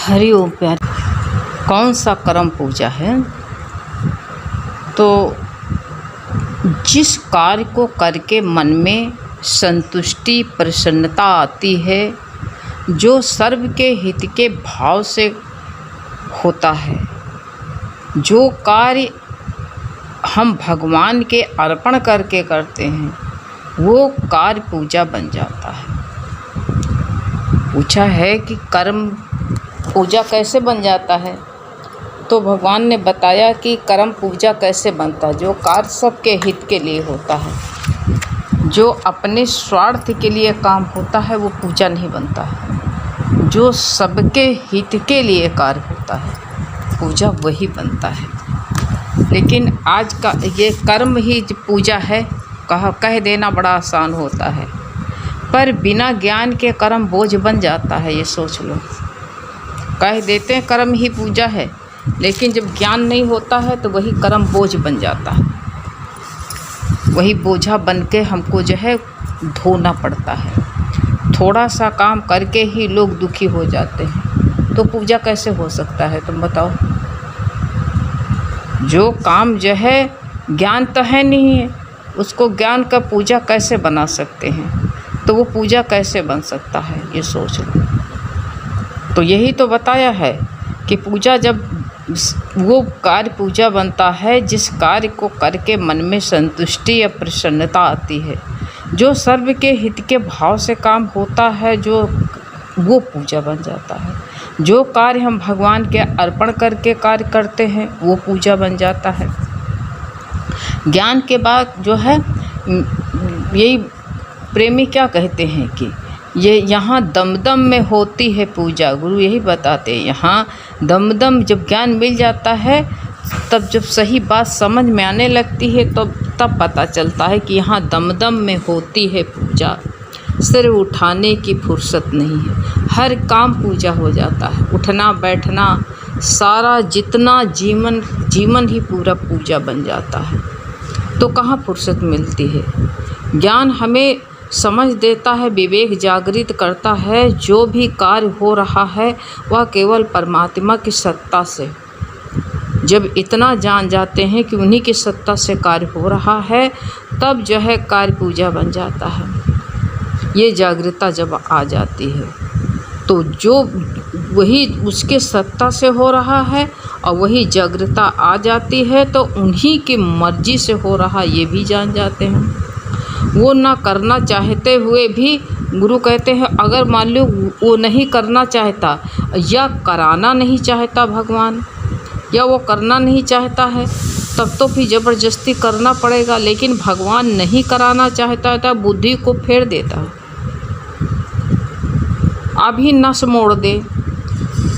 हरि ओम प्यार। कौन सा कर्म पूजा है? तो जिस कार्य को करके मन में संतुष्टि प्रसन्नता आती है, जो सर्व के हित के भाव से होता है, जो कार्य हम भगवान के अर्पण करके करते हैं, वो कार्य पूजा बन जाता है। पूछा है कि कर्म पूजा कैसे बन जाता है, तो भगवान ने बताया कि कर्म पूजा कैसे बनता है। जो कार्य सबके हित के लिए होता है, जो अपने स्वार्थ के लिए काम होता है, वो पूजा नहीं बनता है। जो सबके हित के लिए कार्य होता है, पूजा वही बनता है। लेकिन आज का ये कर्म ही पूजा है कह देना बड़ा आसान होता है, पर बिना ज्ञान के कर्म बोझ बन जाता है। ये सोच लो, कह देते हैं कर्म ही पूजा है, लेकिन जब ज्ञान नहीं होता है तो वही कर्म बोझ बन जाता है। वही बोझा बन के हमको जो है धोना पड़ता है। थोड़ा सा काम करके ही लोग दुखी हो जाते हैं, तो पूजा कैसे हो सकता है? तुम बताओ। जो काम जो है ज्ञान तो है नहीं है, उसको ज्ञान का पूजा कैसे बना सकते हैं? तो वो पूजा कैसे बन सकता है, ये सोच लो। तो यही तो बताया है कि पूजा जब वो कार्य पूजा बनता है जिस कार्य को करके मन में संतुष्टि या प्रसन्नता आती है, जो सर्व के हित के भाव से काम होता है, जो वो पूजा बन जाता है। जो कार्य हम भगवान के अर्पण करके कार्य करते हैं, वो पूजा बन जाता है। ज्ञान के बाद जो है, यही प्रेमी क्या कहते हैं कि ये यहाँ दमदम में होती है पूजा। गुरु यही बताते हैं, यहाँ दमदम जब ज्ञान मिल जाता है, तब जब सही बात समझ में आने लगती है, तो तब पता चलता है कि यहाँ दमदम में होती है पूजा। सिर उठाने की फुर्सत नहीं है, हर काम पूजा हो जाता है। उठना बैठना सारा जितना जीवन ही पूरा पूजा बन जाता है। तो कहाँ फुर्सत मिलती है? ज्ञान हमें समझ देता है, विवेक जागृत करता है। जो भी कार्य हो रहा है वह केवल परमात्मा की सत्ता से। जब इतना जान जाते हैं कि उन्हीं की सत्ता से कार्य हो रहा है, तब जो है कार्य पूजा बन जाता है। ये जागृता जब आ जाती है, तो जो वही उसके सत्ता से हो रहा है और वही जागृता आ जाती है, तो उन्हीं की मर्जी से हो रहा, ये भी जान जाते हैं। वो ना करना चाहते हुए भी, गुरु कहते हैं, अगर मान लो वो नहीं करना चाहता या कराना नहीं चाहता भगवान, या वो करना नहीं चाहता है, तब तो फिर ज़बरदस्ती करना पड़ेगा। लेकिन भगवान नहीं कराना चाहता है तो बुद्धि को फेर देता है, अभी नस मोड़ दे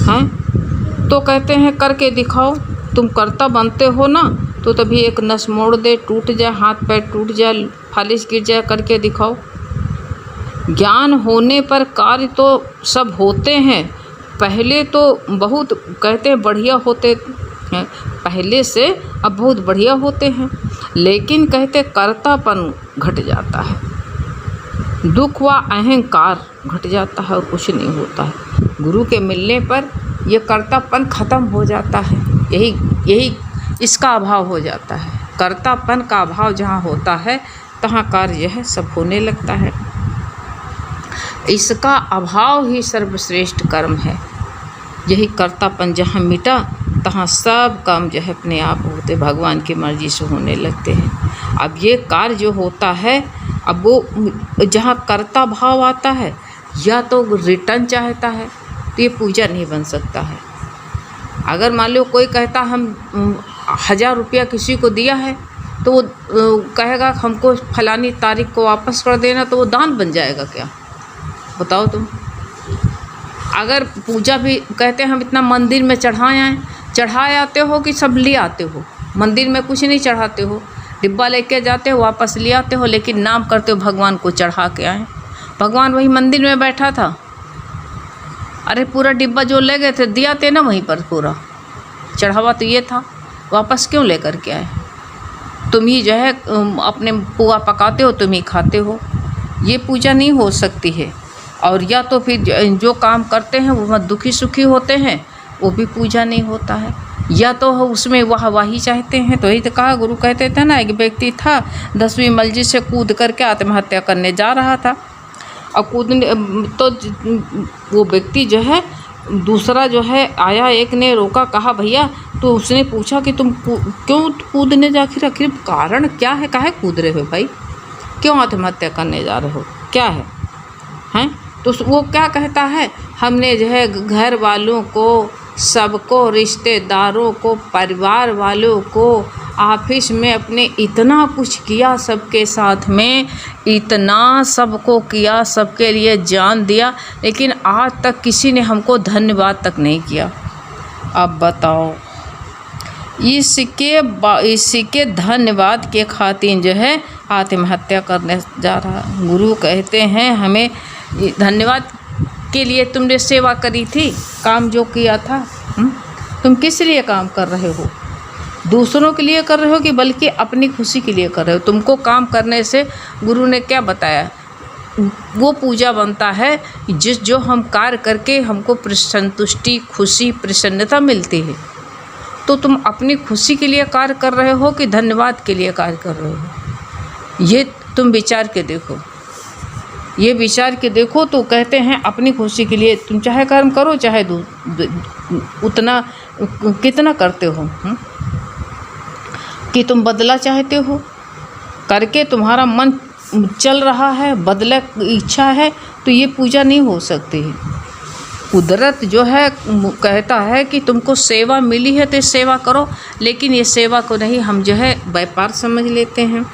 हैं, तो कहते हैं करके दिखाओ। तुम कर्ता बनते हो ना, तो तभी एक नस मोड़ दे, टूट जाए, हाथ पैर टूट जाए, फालिश गिर जाए, करके दिखाओ। ज्ञान होने पर कार्य तो सब होते हैं। पहले तो बहुत कहते हैं बढ़िया होते हैं, पहले से अब बहुत बढ़िया होते हैं, लेकिन कहते कर्तापन घट जाता है, दुख व अहंकार घट जाता है और कुछ नहीं होता है। गुरु के मिलने पर यह कर्तापन खत्म हो जाता है। यही इसका अभाव हो जाता है। कर्तापन का अभाव जहाँ होता है, तहाँ कार्य है सब होने लगता है। इसका अभाव ही सर्वश्रेष्ठ कर्म है। यही कर्तापन जहाँ मिटा, तहाँ सब काम जो है अपने आप होते, भगवान की मर्जी से होने लगते हैं। अब ये कार्य जो होता है, अब वो जहाँ कर्ता भाव आता है, या तो रिटर्न चाहता है, तो ये पूजा नहीं बन सकता है। अगर मान लो कोई कहता हम 1000 रुपया किसी को दिया है, तो वो कहेगा हमको फलानी तारीख को वापस कर देना, तो वो दान बन जाएगा क्या? बताओ तुम। अगर पूजा भी कहते हैं हम इतना मंदिर में चढ़ाए आते हो कि सब ले आते हो, मंदिर में कुछ नहीं चढ़ाते हो, डिब्बा लेके जाते हो, वापस ले आते हो, लेकिन नाम करते हो भगवान को चढ़ा के आए। भगवान वही मंदिर में बैठा था, अरे पूरा डिब्बा जो ले गए थे दिया थे ना, वहीं पर पूरा चढ़ावा तो ये था, वापस क्यों लेकर के आए? तुम ही जो है अपने पुआ पकाते हो, तुम ही खाते हो। ये पूजा नहीं हो सकती है। और या तो फिर जो काम करते हैं वो दुखी सुखी होते हैं, वो भी पूजा नहीं होता है। या तो उसमें वाहवाही चाहते हैं। तो यही तो कहा, गुरु कहते थे ना, एक व्यक्ति था 10वीं मंजिल से कूद करके आत्महत्या करने जा रहा था। और कूदने तो वो व्यक्ति जो है, दूसरा जो है आया, एक ने रोका, कहा भैया, तो उसने पूछा कि तुम क्यों कूदने जा, आखिर कारण क्या है, काहे कूद रहे हो भाई, क्यों आत्महत्या करने जा रहे हो, क्या है हैं? तो वो क्या कहता है, हमने जो है घर वालों को, सबको, रिश्तेदारों को, परिवार वालों को, ऑफिस में अपने इतना कुछ किया, सबके साथ में इतना सबको किया, सबके लिए जान दिया, लेकिन आज तक किसी ने हमको धन्यवाद तक नहीं किया। अब बताओ, इसके धन्यवाद के खातिर जो है आत्महत्या करने जा रहा। गुरु कहते हैं हमें, धन्यवाद के लिए तुमने सेवा करी थी, काम जो किया था, तुम किस लिए काम कर रहे हो? दूसरों के लिए कर रहे हो कि बल्कि अपनी खुशी के लिए कर रहे हो? तुमको काम करने से गुरु ने क्या बताया, वो पूजा बनता है जो हम कार्य करके हमको संतुष्टि, खुशी, प्रसन्नता मिलती है। तो तुम अपनी खुशी के लिए कार्य कर रहे हो कि धन्यवाद के लिए कार्य कर रहे हो? ये तुम विचार के देखो, ये विचार के देखो। तो कहते हैं अपनी खुशी के लिए तुम चाहे कर्म करो, चाहे उतना कितना करते हो, कि तुम बदला चाहते हो, करके तुम्हारा मन चल रहा है, बदला इच्छा है, तो ये पूजा नहीं हो सकती है। कुदरत जो है कहता है कि तुमको सेवा मिली है तो सेवा करो, लेकिन ये सेवा को नहीं, हम जो है व्यापार समझ लेते हैं।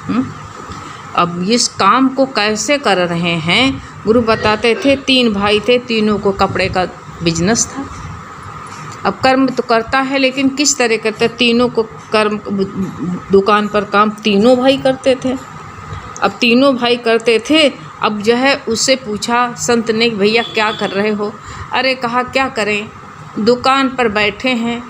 अब इस काम को कैसे कर रहे हैं, गुरु बताते थे 3 भाई थे, तीनों को कपड़े का बिजनेस था। अब कर्म तो करता है, लेकिन किस तरह करते, तीनों को कर्म, दुकान पर काम तीनों भाई करते थे। अब तीनों भाई करते थे। अब जो है उससे पूछा संत ने, भैया क्या कर रहे हो? अरे कहा क्या करें, दुकान पर बैठे हैं,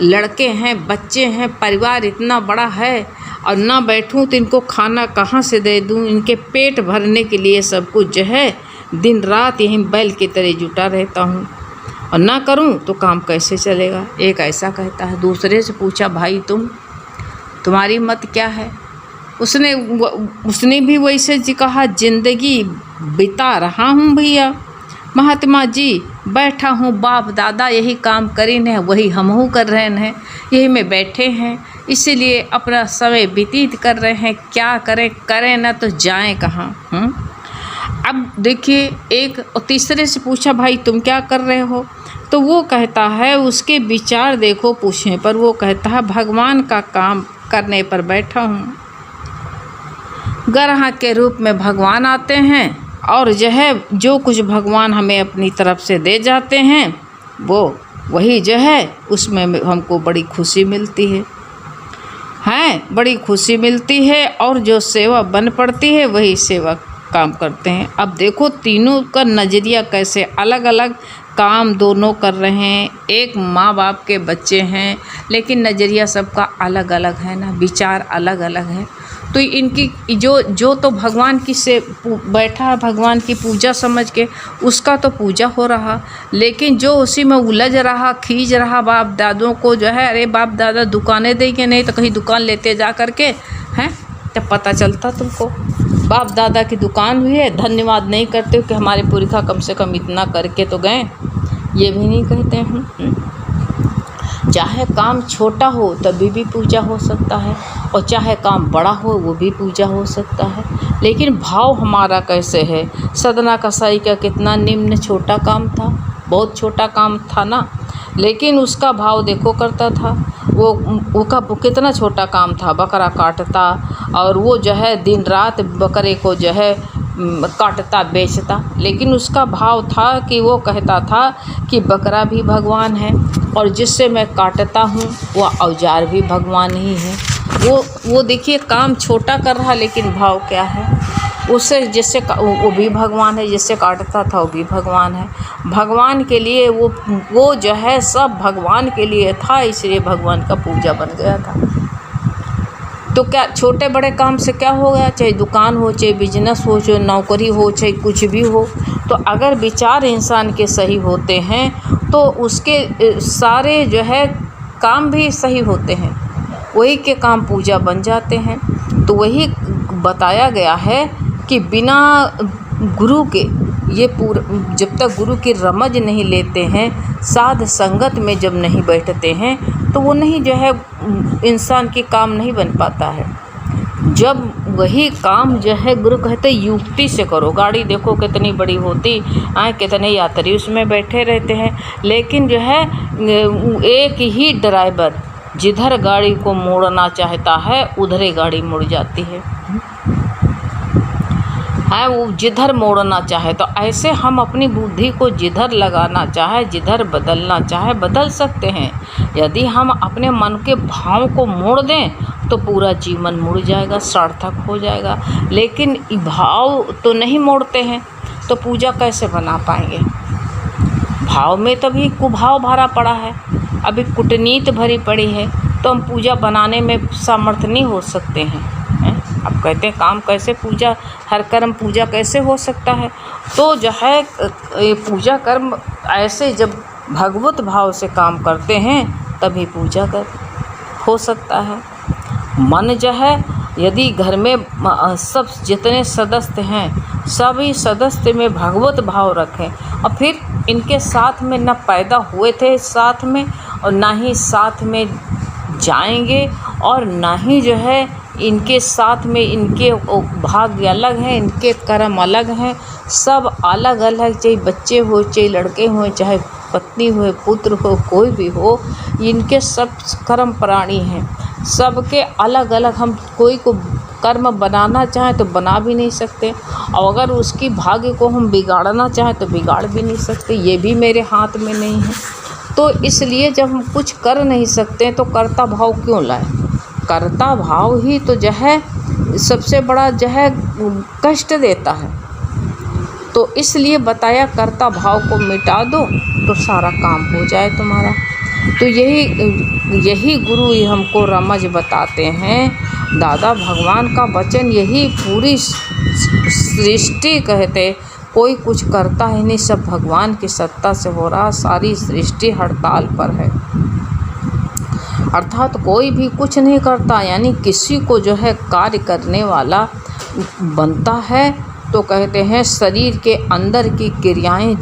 लड़के हैं, बच्चे हैं, परिवार इतना बड़ा है, और ना बैठूं तो इनको खाना कहाँ से दे दूं, इनके पेट भरने के लिए सब कुछ जो है दिन रात यहीं बैल की तरह जुटा रहता हूँ, और ना करूं तो काम कैसे चलेगा। एक ऐसा कहता है। दूसरे से पूछा, भाई तुम्हारी मत क्या है? उसने भी वैसे जी कहा, जिंदगी बिता रहा हूँ भैया महात्मा जी, बैठा हूँ, बाप दादा यही काम करीन है, वही हमहू कर रहे हैं, यही में बैठे हैं, इसीलिए अपना समय व्यतीत कर रहे हैं। क्या करें ना तो जाएं कहाँ। अब देखिए, एक और तीसरे से पूछा, भाई तुम क्या कर रहे हो? तो वो कहता है, उसके विचार देखो पूछने पर, वो कहता है भगवान का काम करने पर बैठा हूँ। ग्राहक के रूप में भगवान आते हैं, और जो है जो कुछ भगवान हमें अपनी तरफ से दे जाते हैं, वही जो है उसमें हमको बड़ी खुशी मिलती है, बड़ी खुशी मिलती है। और जो सेवा बन पड़ती है वही सेवा काम करते हैं। अब देखो तीनों का नज़रिया कैसे अलग अलग, काम दोनों कर रहे हैं, एक माँ बाप के बच्चे हैं, लेकिन नज़रिया सबका अलग अलग है ना, विचार अलग अलग है। तो इनकी जो तो भगवान की से बैठा, भगवान की पूजा समझ के, उसका तो पूजा हो रहा, लेकिन जो उसी में उलझ रहा, खींच रहा बाप दादों को जो है, अरे बाप दादा दुकानें देंगे नहीं तो कहीं दुकान लेते जा करके हैं, तब पता चलता तुमको बाप दादा की दुकान हुई है, धन्यवाद नहीं करते हो कि हमारे पुरखा कम से कम इतना करके तो गए, ये भी नहीं कहते हैं। चाहे काम छोटा हो तभी भी पूजा हो सकता है, और चाहे काम बड़ा हो वो भी पूजा हो सकता है, लेकिन भाव हमारा कैसे है। सदना कसाई का कितना निम्न छोटा काम था, बहुत छोटा काम था ना, लेकिन उसका भाव देखो करता था। वो कितना छोटा काम था, बकरा काटता, और वो जो है दिन रात बकरे को जो है काटता बेचता, लेकिन उसका भाव था कि वो कहता था कि बकरा भी भगवान है, और जिससे मैं काटता हूँ वह औजार भी भगवान ही है। वो देखिए काम छोटा कर रहा, लेकिन भाव क्या है, उससे जिससे वो भी भगवान है, जिससे काटता था वो भी भगवान है। भगवान के लिए वो जो है सब भगवान के लिए था, इसलिए भगवान का पूजा बन गया था। तो क्या छोटे बड़े काम से क्या हो गया, चाहे दुकान हो, चाहे बिजनेस हो, चाहे नौकरी हो, चाहे कुछ भी हो, तो अगर विचार इंसान के सही होते हैं तो उसके सारे जो है काम भी सही होते हैं, वही के काम पूजा बन जाते हैं। तो वही बताया गया है कि बिना गुरु के ये जब तक गुरु की रमज नहीं लेते हैं, साध संगत में जब नहीं बैठते हैं, तो वो नहीं जो है इंसान की काम नहीं बन पाता है। जब वही काम जो है गुरु कहते युक्ति से करो। गाड़ी देखो कितनी बड़ी होती, कितने यात्री उसमें बैठे रहते हैं, लेकिन जो है एक ही ड्राइवर जिधर गाड़ी को मोड़ना चाहता है उधर ही गाड़ी मुड़ जाती है वो जिधर मोड़ना चाहे। तो ऐसे हम अपनी बुद्धि को जिधर लगाना चाहे, जिधर बदलना चाहे बदल सकते हैं। यदि हम अपने मन के भाव को मोड़ दें तो पूरा जीवन मुड़ जाएगा, सार्थक हो जाएगा। लेकिन भाव तो नहीं मोड़ते हैं तो पूजा कैसे बना पाएंगे। भाव में तभी कुभाव भरा पड़ा है, अभी कूटनीति भरी पड़ी है, तो हम पूजा बनाने में समर्थ नहीं हो सकते हैं। अब कहते हैं काम कैसे पूजा, हर कर्म पूजा कैसे हो सकता है। तो जो है पूजा कर्म ऐसे जब भगवत भाव से काम करते हैं तभी पूजा कर हो सकता है। मन जो है यदि घर में सब जितने सदस्य हैं सभी सदस्य में भगवत भाव रखें, और फिर इनके साथ में न पैदा हुए थे साथ में, और ना ही साथ में जाएंगे, और ना ही जो है इनके साथ में इनके भाग्य अलग हैं, इनके कर्म अलग हैं, सब अलग अलग, चाहे बच्चे हो, चाहे लड़के हों, चाहे पत्नी हो, पुत्र हो, कोई भी हो, इनके सब कर्म प्राणी हैं, सबके अलग अलग। हम कोई को कर्म बनाना चाहें तो बना भी नहीं सकते, और अगर उसकी भाग्य को हम बिगाड़ना चाहें तो बिगाड़ भी नहीं सकते, ये भी मेरे हाथ में नहीं है। तो इसलिए जब हम कुछ कर नहीं सकते तो कर्ता भाव क्यों लाएं। कर्ता भाव ही तो जो है सबसे बड़ा जो है कष्ट देता है। तो इसलिए बताया कर्ता भाव को मिटा दो तो सारा काम हो जाए तुम्हारा। तो यही गुरु हमको रमज बताते हैं। दादा भगवान का वचन यही पूरी सृष्टि कहते, कोई कुछ करता है नहीं, सब भगवान की सत्ता से हो रहा, सारी सृष्टि हड़ताल पर है। अर्थात कोई भी कुछ नहीं करता, यानी किसी को जो है कार्य करने वाला बनता है तो कहते हैं शरीर के अंदर की क्रियाएं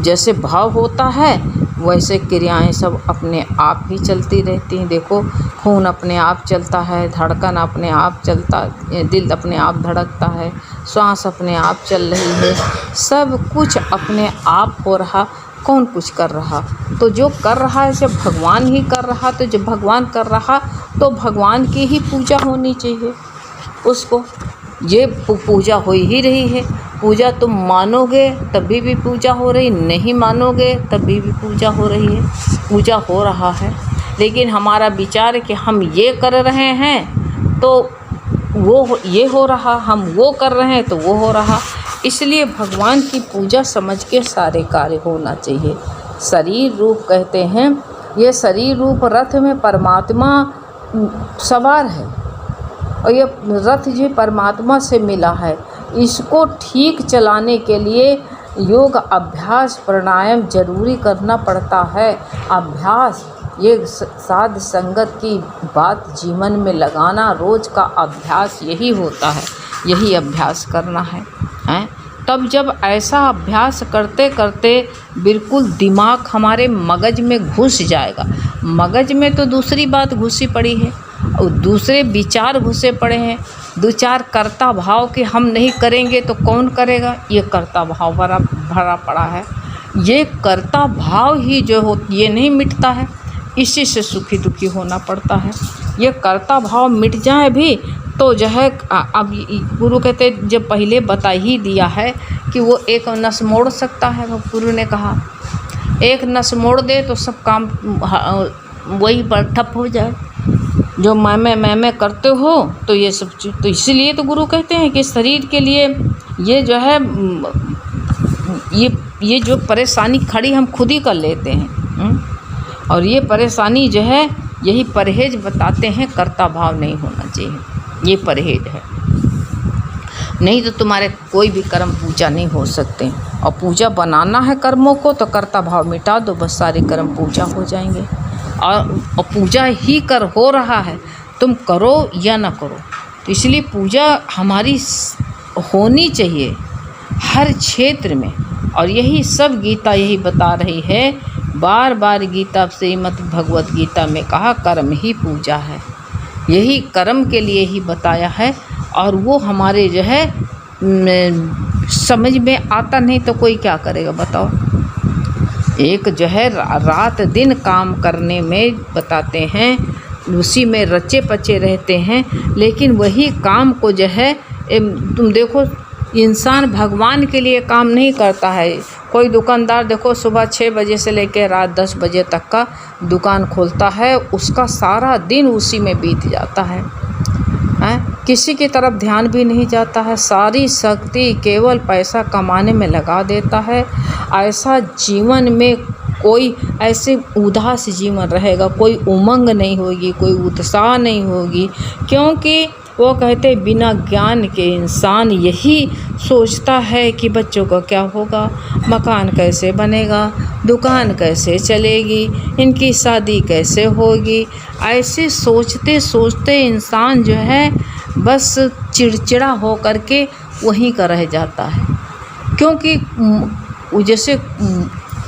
जैसे भाव होता है वैसे क्रियाएं सब अपने आप ही चलती रहती हैं। देखो खून अपने आप चलता है, धड़कन अपने आप चलता, दिल अपने आप धड़कता है, श्वास अपने आप चल रही है, सब कुछ अपने आप हो रहा। कौन कुछ कर रहा? तो जो कर रहा है जब भगवान ही कर रहा, तो जब भगवान कर रहा तो भगवान की ही पूजा होनी चाहिए उसको। ये पूजा हो ही रही है। पूजा तुम मानोगे तभी भी पूजा हो रही, नहीं मानोगे तभी भी पूजा हो रही है। पूजा हो रहा है, लेकिन हमारा विचार है कि हम ये कर रहे हैं तो वो ये हो रहा, हम वो कर रहे हैं तो वो हो रहा। इसलिए भगवान की पूजा समझ के सारे कार्य होना चाहिए। शरीर रूप कहते हैं, ये शरीर रूप रथ में परमात्मा सवार है, और ये रथ जो परमात्मा से मिला है, इसको ठीक चलाने के लिए योग अभ्यास प्राणायाम जरूरी करना पड़ता है। अभ्यास, ये साध संगत की बात जीवन में लगाना, रोज़ का अभ्यास यही होता है, यही अभ्यास करना है। तब जब ऐसा अभ्यास करते करते बिल्कुल दिमाग हमारे मगज में घुस जाएगा। मगज में तो दूसरी बात घुसी पड़ी है और दूसरे विचार घुसे पड़े हैं, दो चार कर्ता भाव के हम नहीं करेंगे तो कौन करेगा, ये कर्ता भाव भरा पड़ा है। ये कर्ता भाव ही जो हो ये नहीं मिटता है, इसी से सुखी दुखी होना पड़ता है। ये कर्ता भाव मिट जाए भी तो जो है, अब गुरु कहते जब पहले बता ही दिया है कि वो एक नस मोड़ सकता है। गुरु ने कहा एक नस मोड़ दे तो सब काम वही पर ठप हो जाए। जो मैं करते हो तो ये सब चीज़, तो इसीलिए तो गुरु कहते हैं कि शरीर के लिए ये जो है ये जो परेशानी खड़ी हम खुद ही कर लेते हैं। और ये परेशानी जो है यही परहेज बताते हैं, कर्ता भाव नहीं होना चाहिए, ये परहेज है। नहीं तो तुम्हारे कोई भी कर्म पूजा नहीं हो सकते। और पूजा बनाना है कर्मों को तो कर्ता भाव मिटा दो, बस सारे कर्म पूजा हो जाएंगे। और पूजा ही कर हो रहा है, तुम करो या ना करो। तो इसलिए पूजा हमारी होनी चाहिए हर क्षेत्र में। और यही सब गीता यही बता रही है, बार बार गीता श्रीमद् भगवत गीता में कहा कर्म ही पूजा है, यही कर्म के लिए ही बताया है। और वो हमारे जो है समझ में आता नहीं तो कोई क्या करेगा बताओ। एक जो है रात दिन काम करने में बताते हैं, उसी में रचे पचे रहते हैं, लेकिन वही काम को जो है तुम देखो, इंसान भगवान के लिए काम नहीं करता है। कोई दुकानदार देखो सुबह 6 बजे से लेकर रात 10 बजे तक का दुकान खोलता है, उसका सारा दिन उसी में बीत जाता है, किसी की तरफ ध्यान भी नहीं जाता है, सारी शक्ति केवल पैसा कमाने में लगा देता है। ऐसा जीवन में कोई ऐसे उदास जीवन रहेगा, कोई उमंग नहीं होगी, कोई उत्साह नहीं होगी, क्योंकि वो कहते बिना ज्ञान के इंसान यही सोचता है कि बच्चों का क्या होगा, मकान कैसे बनेगा, दुकान कैसे चलेगी, इनकी शादी कैसे होगी। ऐसे सोचते सोचते इंसान जो है बस चिड़चिड़ा हो करके वहीं का रह जाता है। क्योंकि जैसे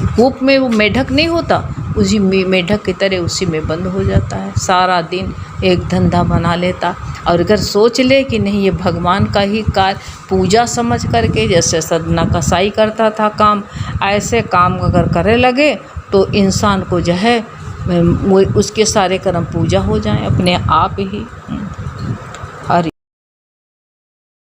कूप में वो मेढक नहीं होता, उसी मेढक की तरह उसी में बंद हो जाता है, सारा दिन एक धंधा बना लेता। और अगर सोच ले कि नहीं ये भगवान का ही कार्य पूजा समझ करके, जैसे सदना कसाई करता था काम, ऐसे काम अगर करे लगे तो इंसान को जो है वो उसके सारे कर्म पूजा हो जाएं अपने आप ही।